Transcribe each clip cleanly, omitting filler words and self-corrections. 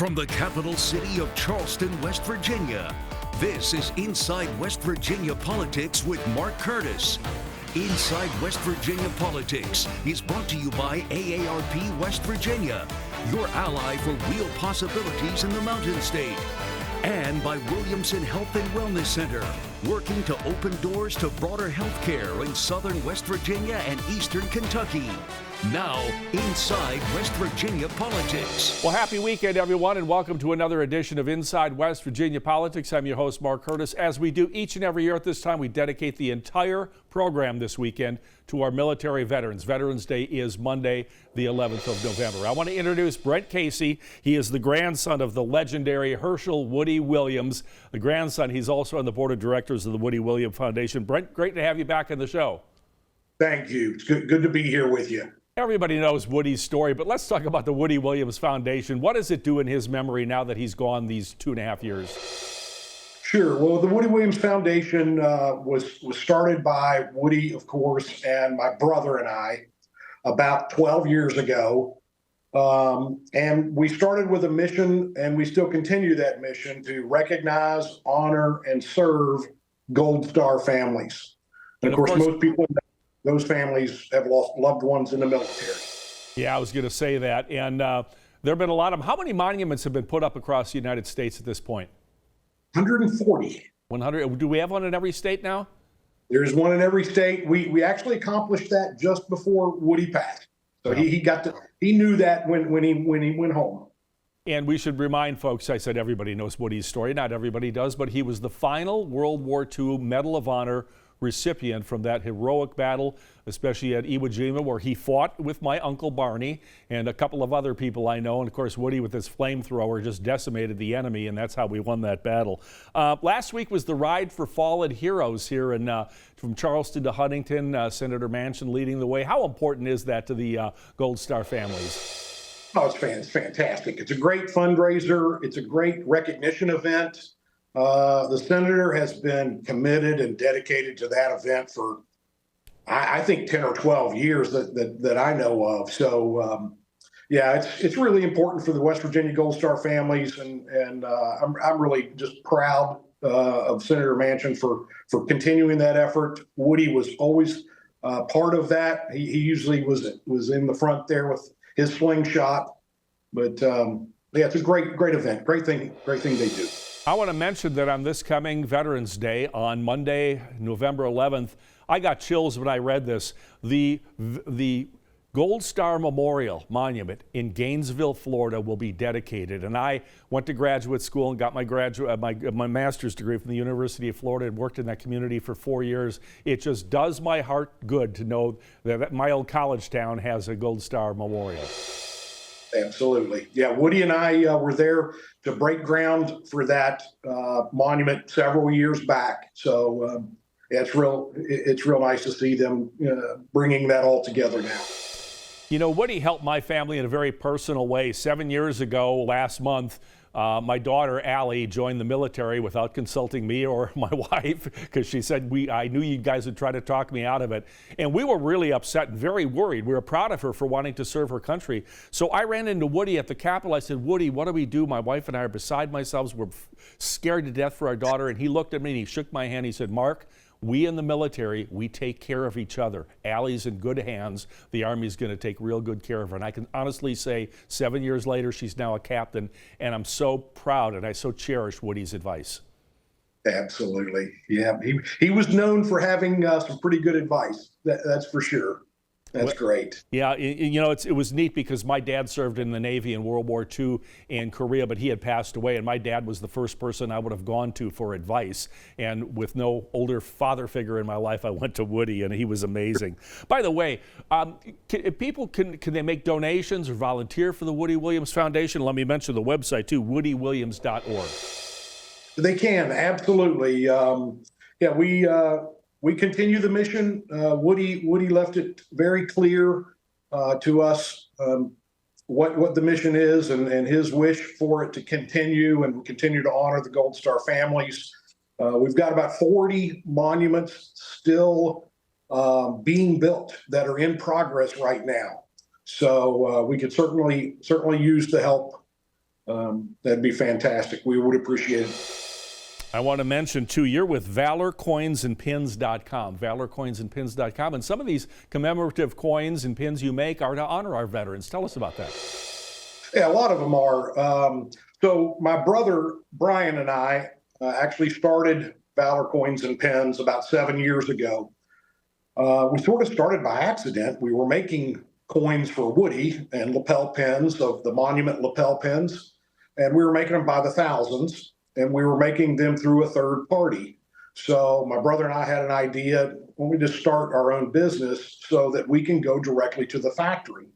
From the capital city of Charleston, West Virginia, this is Inside West Virginia Politics with Mark Curtis. Inside West Virginia Politics is brought to you by AARP West Virginia, your ally for real possibilities in the Mountain State. And by Williamson Health and Wellness Center, working to open doors to broader health care in southern West Virginia and eastern Kentucky. Now, Inside West Virginia Politics. Well, happy weekend, everyone, and welcome to another edition of Inside West Virginia Politics. I'm your host, Mark Curtis. As we do each and every year at this time, we dedicate the entire program this weekend to our military veterans. Veterans Day is Monday, the 11th of November. I want to introduce Brent Casey. He is the grandson of the legendary Herschel Woody Williams. The grandson, he's also on the board of directors of the Woody Williams Foundation. Brent, great to have you back on the show. Thank you. It's good to be here with you. Everybody knows Woody's story, but let's talk about the Woody Williams Foundation. What does it do in his memory now that he's gone these 2.5 years? Sure. Well, the Woody Williams Foundation was started by Woody, of course, and my brother and I about 12 years ago. And we started with a mission, and we still continue that mission to recognize, honor, and serve Gold Star families. And of course, most people know those families have lost loved ones in the military. Yeah, I was going to say that. And there have been a lot of them. How many monuments have been put up across the United States at this point? 140. 100. Do we have one in every state now? There's one in every state. We actually accomplished that just before Woody passed. So he knew that when he went home. And we should remind folks, I said everybody knows Woody's story. Not everybody does, but he was the final World War II Medal of Honor recipient from that heroic battle, especially at Iwo Jima, where he fought with my Uncle Barney and a couple of other people I know. And of course, Woody with his flamethrower just decimated the enemy, and that's how we won that battle. Last week was the Ride for Fallen Heroes here from Charleston to Huntington, Senator Manchin leading the way. How important is that to the Gold Star families? Oh, it's fantastic. It's a great fundraiser. It's a great recognition event. The senator has been committed and dedicated to that event for, I think, 10 or 12 years that I know of. So, yeah, it's really important for the West Virginia Gold Star families, and I'm really just proud of Senator Manchin for continuing that effort. Woody was always part of that. He usually was in the front there with his slingshot, but yeah, it's a great event, great thing they do. I want to mention that on this coming Veterans Day, on Monday, November 11th, I got chills when I read this. The Gold Star Memorial Monument in Gainesville, Florida will be dedicated. And I went to graduate school and got my master's degree from the University of Florida and worked in that community for 4 years. It just does my heart good to know that my old college town has a Gold Star Memorial. Absolutely. Yeah, Woody and I were there to break ground for that monument several years back. So yeah, it's real nice to see them bringing that all together now. You know, Woody helped my family in a very personal way. 7 years ago, last month, my daughter, Allie, joined the military without consulting me or my wife, because she said, I knew you guys would try to talk me out of it. And we were really upset and very worried. We were proud of her for wanting to serve her country. So I ran into Woody at the Capitol. I said, Woody, what do we do? My wife and I are beside ourselves. We're scared to death for our daughter. And he looked at me and he shook my hand. He said, Mark, we in the military, we take care of each other. Allie's in good hands. The Army's going to take real good care of her. And I can honestly say 7 years later, she's now a captain. And I'm so proud and I so cherish Woody's advice. Absolutely. Yeah, he was known for having some pretty good advice. That's for sure. That's great. Yeah, you know, it was neat because my dad served in the Navy in World War II and Korea, but he had passed away, and my dad was the first person I would have gone to for advice. And with no older father figure in my life, I went to Woody, and he was amazing. By the way, can they make donations or volunteer for the Woody Williams Foundation? Let me mention the website too, woodywilliams.org. They can, absolutely. Yeah, we continue the mission. Woody left it very clear to us what the mission is and his wish for it to continue and continue to honor the Gold Star families. We've got about 40 monuments still being built that are in progress right now. So we could certainly use the help that'd be fantastic. We would appreciate it. I want to mention, too, you're with valorcoinsandpins.com, valorcoinsandpins.com. And some of these commemorative coins and pins you make are to honor our veterans. Tell us about that. Yeah, a lot of them are. So my brother, Brian, and I actually started Valor Coins and Pins about 7 years ago. We sort of started by accident. We were making coins for Woody and lapel pins of the Monument lapel pins, and we were making them by the thousands, and we were making them through a third party. So my brother and I had an idea, when we just start our own business so that we can go directly to the factory.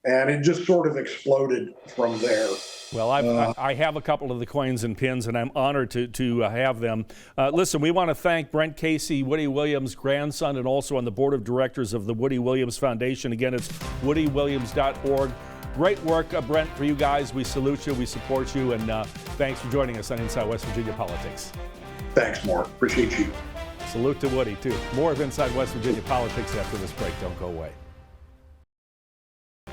And it just sort of exploded from there. Well, I have a couple of the coins and pins, and I'm honored to have them. Listen, we want to thank Brent Casey, Woody Williams' grandson, and also on the board of directors of the Woody Williams Foundation. Again, it's woodywilliams.org. Great work, Brent, for you guys. We salute you, we support you, and thanks for joining us on Inside West Virginia Politics. Thanks, Mark. Appreciate you. Salute to Woody, too. More of Inside West Virginia Politics after this break. Don't go away.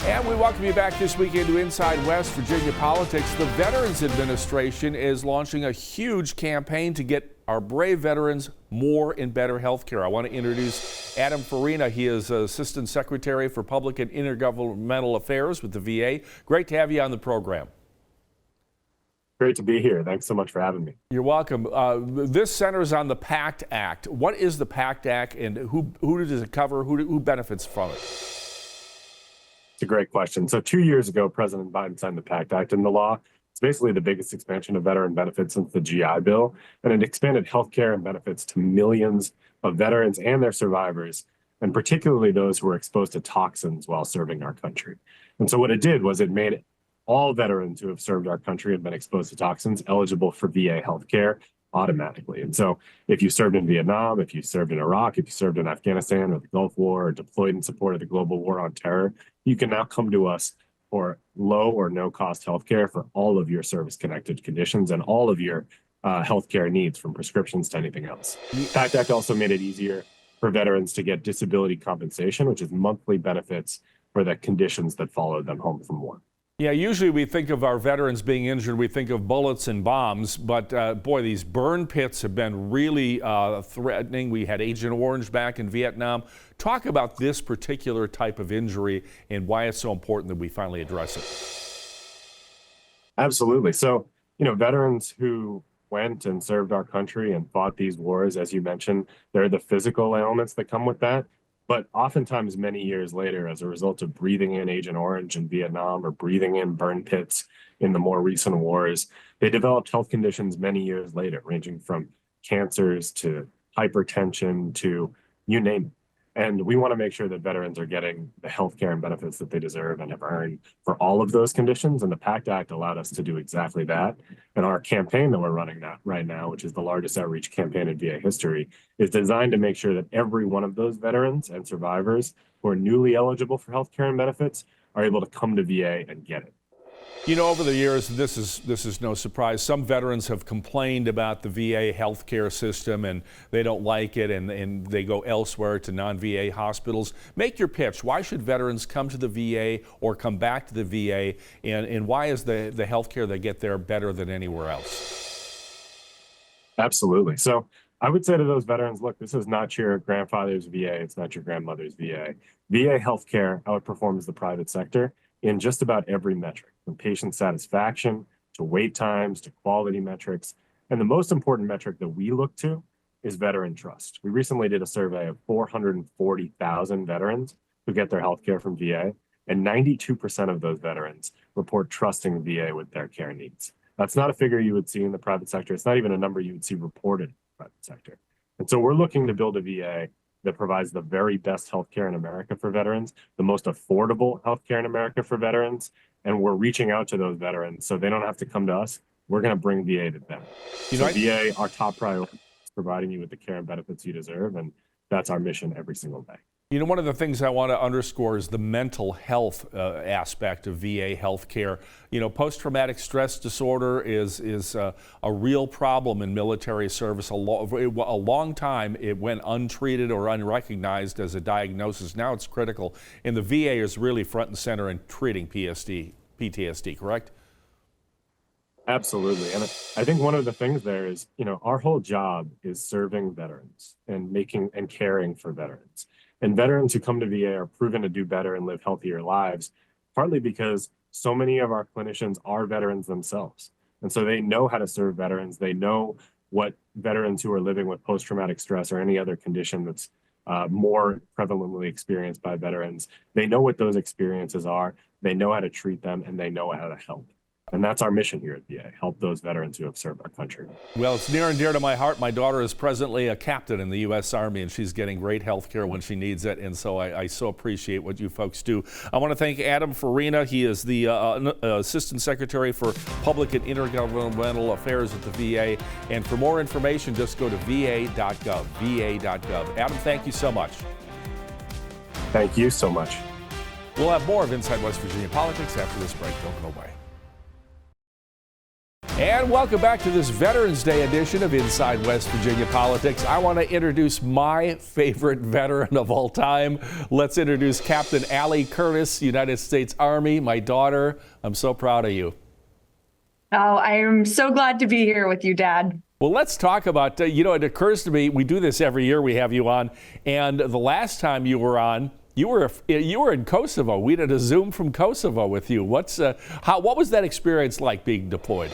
And we welcome you back this week into Inside West Virginia Politics. The Veterans Administration is launching a huge campaign to get our brave veterans more and better health care. I want to introduce Adam Farina. He is Assistant Secretary for Public and Intergovernmental Affairs with the VA. Great to have you on the program. Great to be here. Thanks so much for having me. You're welcome. This centers on the PACT Act. What is the PACT Act, and who does it cover? Who benefits from it? It's a great question. So 2 years ago, President Biden signed the PACT Act into law. It's basically the biggest expansion of veteran benefits since the GI Bill, and it expanded health care and benefits to millions of veterans and their survivors, and particularly those who were exposed to toxins while serving our country. And so what it did was it made all veterans who have served our country and been exposed to toxins eligible for VA health care automatically. And so if you served in Vietnam, if you served in Iraq, if you served in Afghanistan or the Gulf War, or deployed in support of the global war on terror, you can now come to us for low or no cost healthcare for all of your service connected conditions and all of your healthcare needs, from prescriptions to anything else. The PACT Act also made it easier for veterans to get disability compensation, which is monthly benefits for the conditions that followed them home from war. Yeah, usually we think of our veterans being injured, we think of bullets and bombs, but boy, these burn pits have been really threatening. We had Agent Orange back in Vietnam. Talk about this particular type of injury and why it's so important that we finally address it. Absolutely. So, veterans who went and served our country and fought these wars, as you mentioned, there are the physical ailments that come with that. But oftentimes many years later, as a result of breathing in Agent Orange in Vietnam or breathing in burn pits in the more recent wars, they developed health conditions many years later, ranging from cancers to hypertension to you name it. And we want to make sure that veterans are getting the health care and benefits that they deserve and have earned for all of those conditions. And the PACT Act allowed us to do exactly that. And our campaign that we're running right now, which is the largest outreach campaign in VA history, is designed to make sure that every one of those veterans and survivors who are newly eligible for health care and benefits are able to come to VA and get it. Over the years, this is no surprise. Some veterans have complained about the VA healthcare system and they don't like it, and they go elsewhere to non-VA hospitals. Make your pitch. Why should veterans come to the VA or come back to the VA, and why is the healthcare they get there better than anywhere else? Absolutely. So I would say to those veterans, look, this is not your grandfather's VA. It's not your grandmother's VA. VA healthcare outperforms the private sector in just about every metric, from patient satisfaction to wait times to quality metrics. And the most important metric that we look to is veteran trust. We recently did a survey of 440,000 veterans who get their health care from VA, and 92% of those veterans report trusting VA with their care needs. That's not a figure you would see in the private sector. It's not even a number you would see reported in the private sector. And so we're looking to build a VA that provides the very best healthcare in America for veterans, the most affordable healthcare in America for veterans, and we're reaching out to those veterans so they don't have to come to us. We're going to bring VA to them. VA, our top priority is providing you with the care and benefits you deserve, and that's our mission every single day. One of the things I want to underscore is the mental health aspect of VA healthcare. Post-traumatic stress disorder is a real problem in military service. A long time it went untreated or unrecognized as a diagnosis. Now it's critical, and the VA is really front and center in treating PTSD, correct? Absolutely. And I think one of the things there is, our whole job is serving veterans and making and caring for veterans. And veterans who come to VA are proven to do better and live healthier lives, partly because so many of our clinicians are veterans themselves. And so they know how to serve veterans. They know what veterans who are living with post-traumatic stress or any other condition that's more prevalently experienced by veterans. They know what those experiences are. They know how to treat them, and they know how to help. And that's our mission here at VA, help those veterans who have served our country. Well, it's near and dear to my heart. My daughter is presently a captain in the U.S. Army, and she's getting great health care when she needs it. And so I so appreciate what you folks do. I want to thank Adam Farina. He is the Assistant Secretary for Public and Intergovernmental Affairs at the VA. And for more information, just go to va.gov, va.gov. Adam, thank you so much. Thank you so much. We'll have more of Inside West Virginia Politics after this break. Don't go away. And welcome back to this Veterans Day edition of Inside West Virginia Politics. I want to introduce my favorite veteran of all time. Let's introduce Captain Allie Curtis, United States Army, my daughter. I'm so proud of you. Oh, I am so glad to be here with you, Dad. Well, let's talk about, it occurs to me, we do this every year, we have you on, and the last time you were on, you were in Kosovo. We did a Zoom from Kosovo with you. What was that experience like being deployed?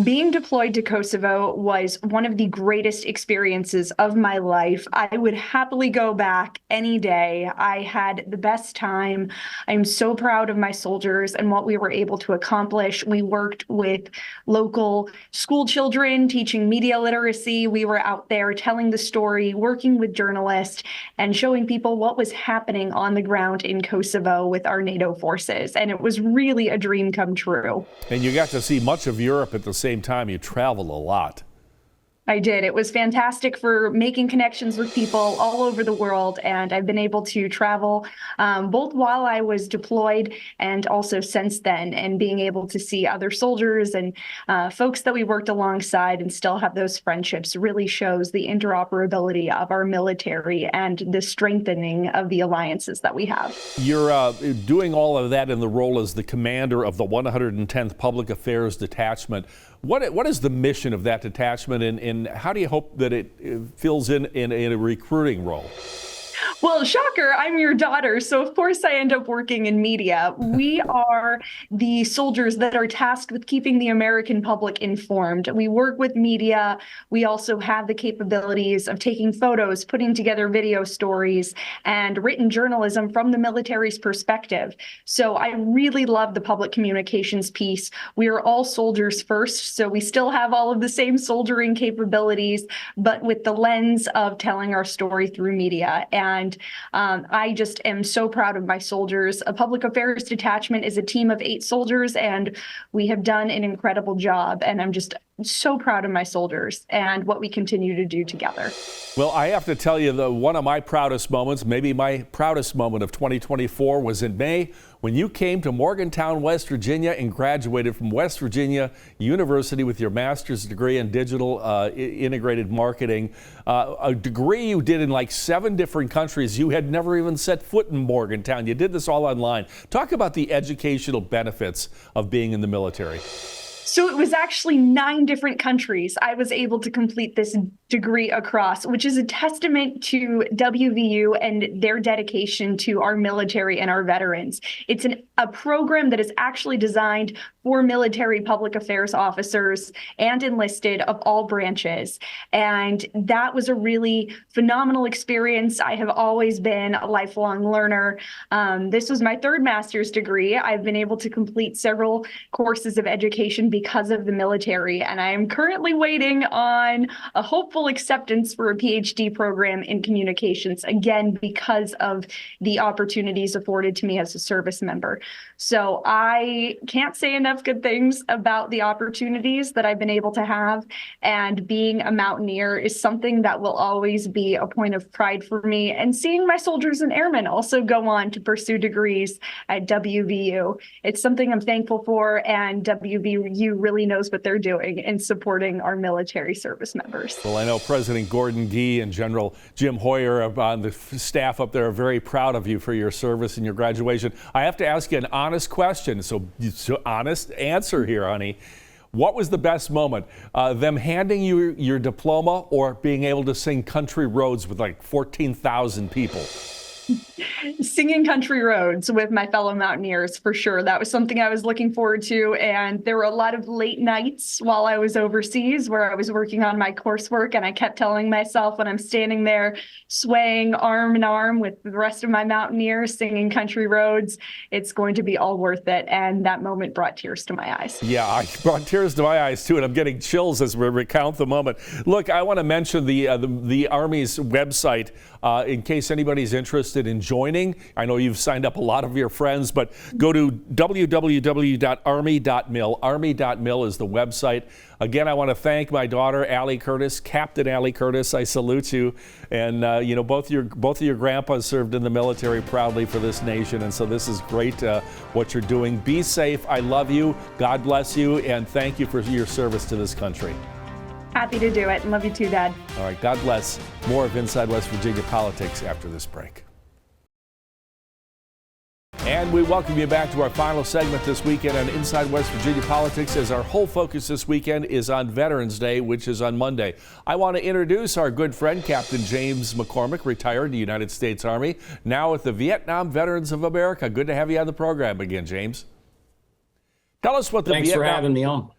Being deployed to Kosovo was one of the greatest experiences of my life. I would happily go back any day. I had the best time. I'm so proud of my soldiers and what we were able to accomplish. We worked with local school children, teaching media literacy. We were out there telling the story, working with journalists, and showing people what was happening on the ground in Kosovo with our NATO forces. And it was really a dream come true. And you got to see much of Europe at the same time. You traveled a lot. I did. It was fantastic for making connections with people all over the world, and I've been able to travel both while I was deployed and also since then, and being able to see other soldiers and folks that we worked alongside and still have those friendships really shows the interoperability of our military and the strengthening of the alliances that we have. You're doing all of that in the role as the commander of the 110th Public Affairs Detachment. What is the mission of that detachment, and how do you hope that it fills in a recruiting role? Well, shocker, I'm your daughter, so of course I end up working in media. We are the soldiers that are tasked with keeping the American public informed. We work with media. We also have the capabilities of taking photos, putting together video stories, and written journalism from the military's perspective. So I really love the public communications piece. We are all soldiers first, so we still have all of the same soldiering capabilities, but with the lens of telling our story through media. And I just am so proud of my soldiers. A public affairs detachment is a team of 8 soldiers, and we have done an incredible job. And I'm just so proud of my soldiers and what we continue to do together. Well, I have to tell you, one of my proudest moments, maybe my proudest moment of 2024, was in May when you came to Morgantown, West Virginia, and graduated from West Virginia University with your master's degree in digital integrated marketing, a degree you did in like 7 different countries. You had never even set foot in Morgantown. You did this all online. Talk about the educational benefits of being in the military. So it was actually 9 different countries I was able to complete this degree across, which is a testament to WVU and their dedication to our military and our veterans. It's a program that is actually designed for military public affairs officers and enlisted of all branches. And that was a really phenomenal experience. I have always been a lifelong learner. This was my 3rd master's degree. I've been able to complete several courses of education because of the military, and I am currently waiting on a hopeful acceptance for a PhD program in communications, again, because of the opportunities afforded to me as a service member. So I can't say enough good things about the opportunities that I've been able to have, and being a mountaineer is something that will always be a point of pride for me, and seeing my soldiers and airmen also go on to pursue degrees at WVU. It's something I'm thankful for, and WVU really knows what they're doing in supporting our military service members. Well, I know President Gordon Gee and General Jim Hoyer on the staff up there are very proud of you for your service and your graduation. I have to ask you an honest question, so honest answer here, honey. What was the best moment? Them handing you your diploma or being able to sing Country Roads with like 14,000 people? Singing Country Roads with my fellow Mountaineers, for sure. That was something I was looking forward to. And there were a lot of late nights while I was overseas where I was working on my coursework. And I kept telling myself when I'm standing there swaying arm in arm with the rest of my Mountaineers singing Country Roads, it's going to be all worth it. And that moment brought tears to my eyes. Yeah, I brought tears to my eyes too, and I'm getting chills as we recount the moment. Look, I want to mention the Army's website in case anybody's interested in joining. I know you've signed up a lot of your friends, but go to www.army.mil. Army.mil is the website. Again, I want to thank my daughter, Allie Curtis, Captain Allie Curtis. I salute you. And you know, both of your grandpas served in the military proudly for this nation, and so this is great what you're doing. Be safe. I love you. God bless you, and thank you for your service to this country. Happy to do it, and love you too, Dad. All right, God bless. More of Inside West Virginia Politics after this break. And we welcome you back to our final segment this weekend on Inside West Virginia Politics, as our whole focus this weekend is on Veterans Day, which is on Monday. I want to introduce our good friend, Captain James McCormick, retired in the United States Army, now with the Vietnam Veterans of America. Good to have you on the program again, James. Tell us what the Thanks for having me on.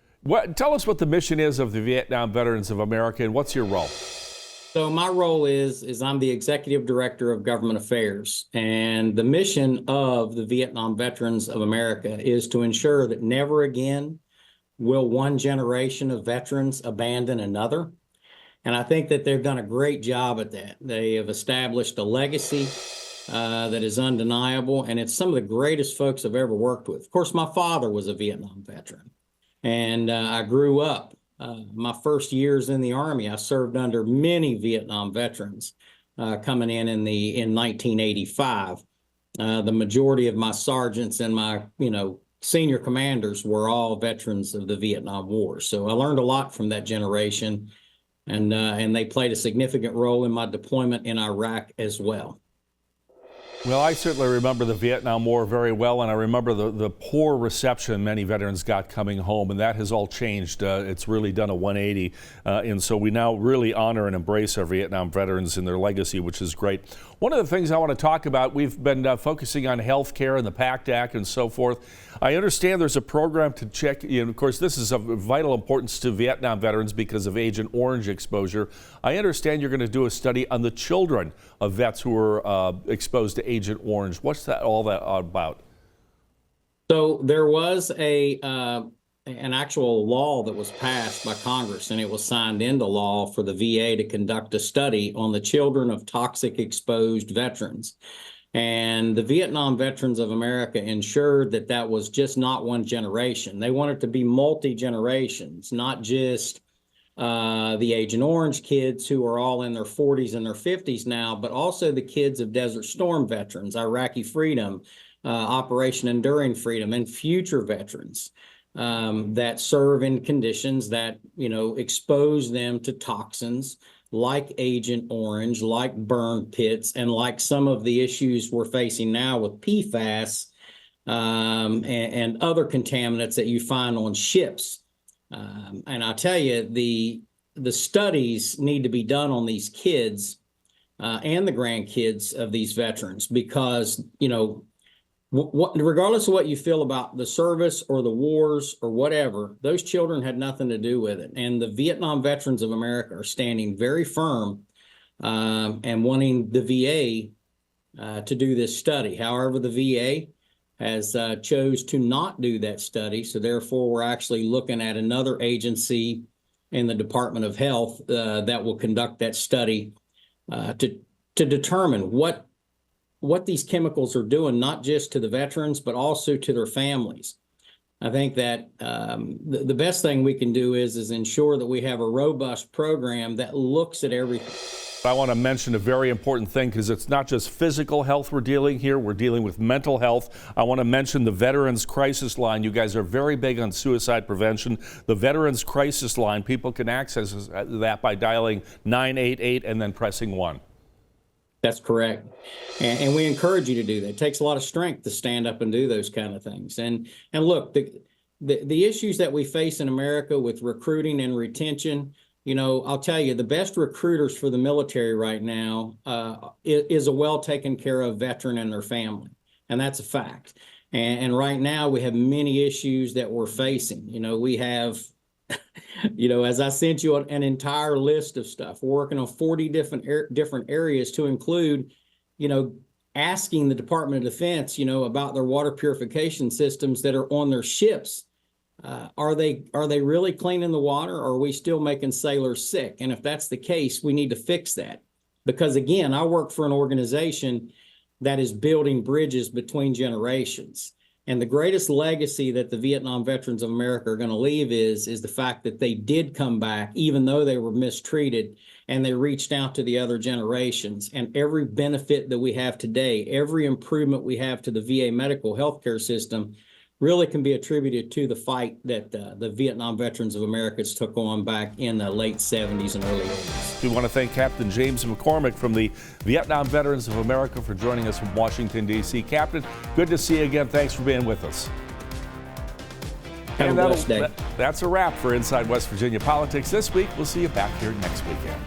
Tell us what the mission is of the Vietnam Veterans of America, and what's your role? So my role is I'm the Executive Director of Government Affairs, and the mission of the Vietnam Veterans of America is to ensure that never again will one generation of veterans abandon another. And I think that they've done a great job at that. They have established a legacy that is undeniable, and it's some of the greatest folks I've ever worked with. Of course, my father was a Vietnam veteran, and I grew up. My first years in the Army, I served under many Vietnam veterans coming in 1985. The majority of my sergeants and my, senior commanders were all veterans of the Vietnam War. So I learned a lot from that generation, and they played a significant role in my deployment in Iraq as well. Well, I certainly remember the Vietnam War very well, and I remember the poor reception many veterans got coming home, and that has all changed. It's really done a 180, and so we now really honor and embrace our Vietnam veterans and their legacy, which is great. One of the things I want to talk about, we've been focusing on health care and the PACT Act and so forth. I understand there's a program to check, of course, this is of vital importance to Vietnam veterans because of Agent Orange exposure. I understand you're going to do a study on the children of vets who were exposed to Agent Orange. What's all that about? So there was an actual law that was passed by Congress, and it was signed into law for the VA to conduct a study on the children of toxic exposed veterans. And the Vietnam Veterans of America ensured that that was just not one generation. They wanted to be multi-generations, not just the Agent Orange kids who are all in their 40s and their 50s now, but also the kids of Desert Storm veterans, Iraqi Freedom, Operation Enduring Freedom, and future veterans that serve in conditions that, expose them to toxins like Agent Orange, like burn pits, and like some of the issues we're facing now with PFAS and other contaminants that you find on ships. And I tell you, the studies need to be done on these kids and the grandkids of these veterans, because, regardless of what you feel about the service or the wars or whatever, those children had nothing to do with it. And the Vietnam Veterans of America are standing very firm and wanting the VA to do this study. However, the VA has chose to not do that study. So therefore, we're actually looking at another agency in the Department of Health that will conduct that study to determine what these chemicals are doing, not just to the veterans, but also to their families. I think that the best thing we can do is ensure that we have a robust program that looks at everything. I want to mention a very important thing, because it's not just physical health we're dealing here, we're dealing with mental health. I want to mention the Veterans Crisis Line. You guys are very big on suicide prevention. The Veterans Crisis Line, people can access that by dialing 988 and then pressing 1. That's correct. And we encourage you to do that. It takes a lot of strength to stand up and do those kind of things. And look, the issues that we face in America with recruiting and retention, I'll tell you, the best recruiters for the military right now is a well taken care of veteran and their family. And that's a fact. And right now we have many issues that we're facing. We have, as I sent you an entire list of stuff, we're working on 40 different areas to include, asking the Department of Defense, about their water purification systems that are on their ships. Are they really cleaning the water, or are we still making sailors sick? And if that's the case, we need to fix that. Because again, I work for an organization that is building bridges between generations. And the greatest legacy that the Vietnam Veterans of America are going to leave is the fact that they did come back, even though they were mistreated, and they reached out to the other generations. And every benefit that we have today, every improvement we have to the VA medical healthcare system really can be attributed to the fight that the Vietnam Veterans of America took on back in the late 70s and early 80s. We want to thank Captain James McCormick from the Vietnam Veterans of America for joining us from Washington, D.C. Captain, good to see you again. Thanks for being with us. Have a blessed day. That's a wrap for Inside West Virginia Politics this week. We'll see you back here next weekend.